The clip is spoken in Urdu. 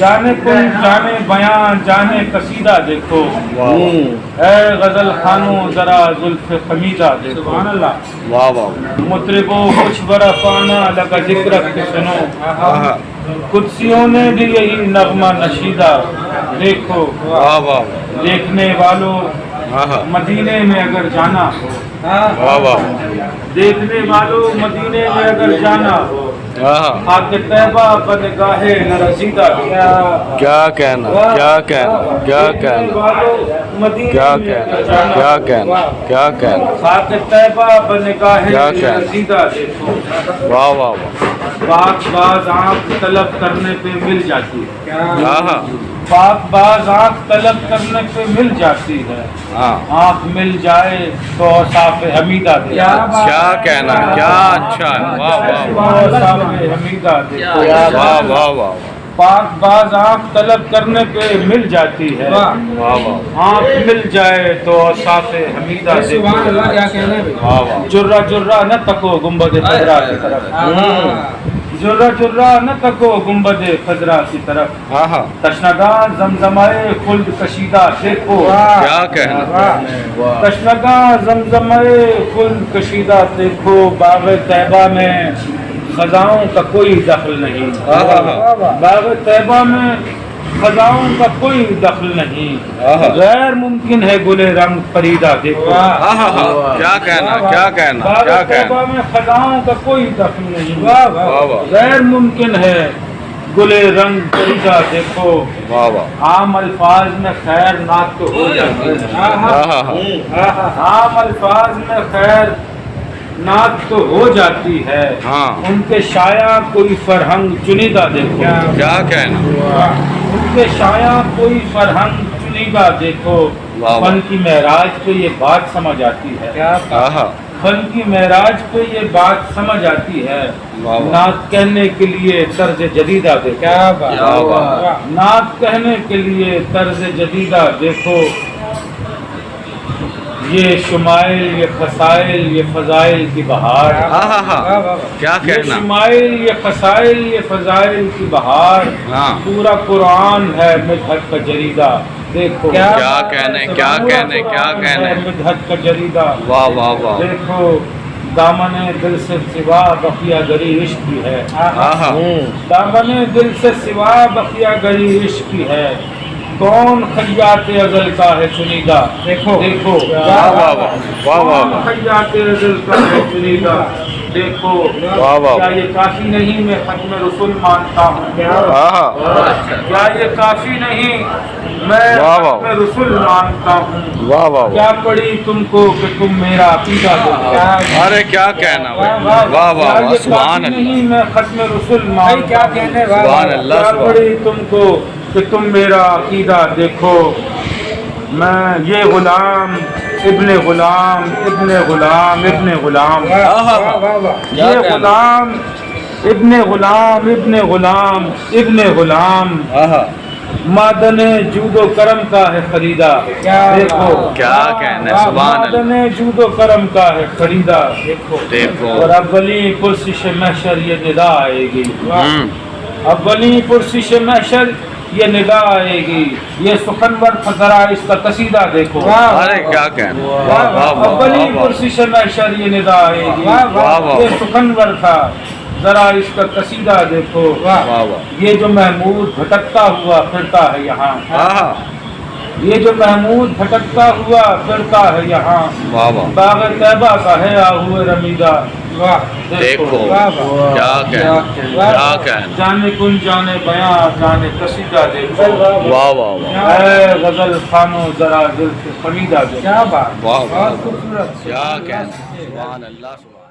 جانے کن جانے بیان جانے قصیدہ دیکھو، اے غزل خانو ذرا زلف خمیدہ دیکھو، سبحان اللہ، واہ واہ مطربو کچھ برفانہ لگا ذکر کے سنو، قدسیوں نے بھی یہی نغمہ نشیدہ دیکھو، واہ واہ دیکھنے والوں مدینے میں اگر جانا ہو، واہ واہ دیکھنے والوں مدینے میں اگر جانا ہو، خاک طیبہ بنگاہ نرسیدہ، کیا کہنا کیا کہنا کیا کہنا کیا کہنا کیا کہنا کیا کہنا خاک طیبہ بنگاہ کیا کہنا؟ نرسیدہ دیکھو، واہ واہ واہ پاک باز آنکھ طلب کرنے پہ مل جاتی ہے، ہاں پاک باز آنکھ طلب کرنے پہ مل جاتی ہے، ہاں آنکھ مل جائے تو اوصاف حمیدہ دے، کیا کہنا کیا اچھا ہے واہ واہ اوصاف حمیدہ دے، واہ واہ واہ پاک باز آنکھ طلب کرنے پہ مل جاتی ہے، واہ واہ آنکھ مل جائے تو اوصاف حمیدہ دے، واہ واہ جرہ جرہ نہ تکو گنبد خضرا کی طرف، جرہ جرہ نہ تکو گنبد خضرا کی طرف، ہاں ہاں تشنگان زمزمائے خلد کشیدہ دیکھو، کیا کہنا تشنگان زمزمائے خلد کشیدہ دیکھو، باغ طیبہ میں خزاؤں کا کوئی دخل نہیں، باغ طیبہ میں خزاؤں کا کوئی دخل نہیں، غیر ممکن ہے گل رنگ پریدہ دیکھو، کیا کہنا کیا کہنا باغ کیا طیبہ کہنا میں خزاؤں کا کوئی دخل نہیں، واہ واہ غیر ممکن ہے گل رنگ پریدہ دیکھو، واہ واہ عام الفاظ میں خیر نات تو ہو جاتی ہے، عام الفاظ میں خیر نات تو ہو جاتی ہے، ہاں ان کے شایع کوئی فرہنگ چنیدہ دیکھو، کیا کہنا ان کے شایع کوئی فرہنگ چنیدہ دیکھو، واہ واہ فن کی معراج پہ یہ بات سمجھ آتی ہے، فن کی معراج پہ یہ بات سمجھ آتی ہے، واہ واہ نعت کہنے کے لیے طرز جدیدہ دیکھو، واہ واہ نعت کہنے کے لیے طرز جدیدہ دیکھو، یہ شمائل یہ فضائل یہ فضائل کی بہار، کیا یہ کہنا شمائل یہ فضائل یہ فضائل کی بہار، ہاں پورا قرآن ہے مدحت کا جریدہ دیکھو، کیا کہنے کیا کہنے کیا کہنے مدحت کا جریدہ واہ واہ واہ دیکھو، دامن دل سے سوا بقیہ گری عشق کی ہے، دامن دل سے سوا بقیہ گری عشق کی ہے، کون خیات ازل کا ہے چنیدہ دیکھو، دیکھو واہ واہ واہ واہ کون خیات ازل کا ہے چنیدہ دیکھو، واہ واہ کیا یہ کافی نہیں میں ختم رسول مانتا ہوں، کیا یہ کافی نہیں میں واہ واہ ختم رسول مانتا ہوں، واہ واہ کیا پڑی تم کو کہ تم میرا عقیدہ دو، ارے کیا کہنا واہ واہ واہ سبحان اللہ نہیں میں ختم رسول مانتا ہوں، سبحان اللہ کیا سبحان پڑی تم کو کہ تم میرا عقیدہ دیکھو، میں یہ غلام ابن غلام ابن غلام ابن غلام، یہ غلام ابن غلام ابن غلام ابن غلام، معدن جود و کرم کا ہے خریدا دیکھو، کیا کہنا سبحان اللہ معدن جود و کرم کا ہے خریدا دیکھو اور اولی پرسش محشر یہ ندا آئے گی، اولی پرسش محشر یہ ندا آئے گی، یہ سخنور فضرا اس کا قصیدہ دیکھو، ارے کیا کہنا واہ واہ واہ اولی پرسش محشر یہ ندا آئے گی، واہ یہ سخنور تھا ذرا اس کا قصیدہ دیکھو، واہ واہ یہ جو محمود بھٹکتا ہوا پھرتا ہے یہاں، یہ جو محمود بھٹکتا ہوا پھرتا ہے یہاں، واہ واہ باغ طیبہ کا ہے آہوئے رمیدہ دیکھو کیا کہنا کیا کہنا جانے کن جانے بیاں جانے قصیدہ دیکھو، واہ واہ واہ اے غزل خانو ذرا دل سے خمیدہ دیکھو، واہ واہ کیا کہنا سبحان اللہ سبحان